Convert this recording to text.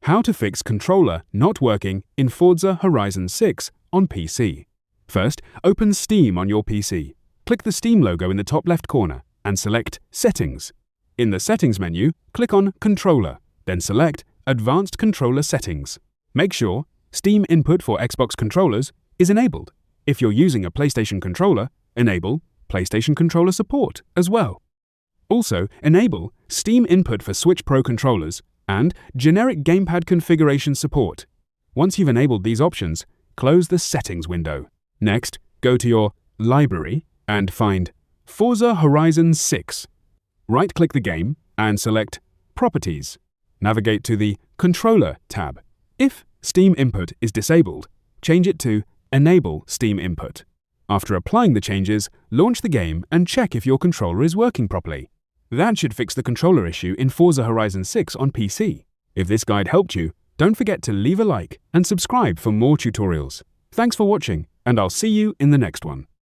How to fix controller not working in Forza Horizon 6 on PC. First, open Steam on your PC. Click the Steam logo in the top left corner and select Settings. In the Settings menu, click on Controller, then select Advanced Controller Settings. Make sure Steam input for Xbox controllers is enabled. If you're using a PlayStation controller, enable PlayStation controller support as well. Also, enable Steam input for Switch Pro controllers and generic gamepad configuration support. Once you've enabled these options, close the Settings window. Next, go to your Library and find Forza Horizon 6. Right-click the game and select Properties. Navigate to the Controller tab. If Steam input is disabled, change it to Enable Steam input. After applying the changes, launch the game and check if your controller is working properly. That should fix the controller issue in Forza Horizon 6 on PC. If this guide helped you, don't forget to leave a like and subscribe for more tutorials. Thanks for watching, and I'll see you in the next one.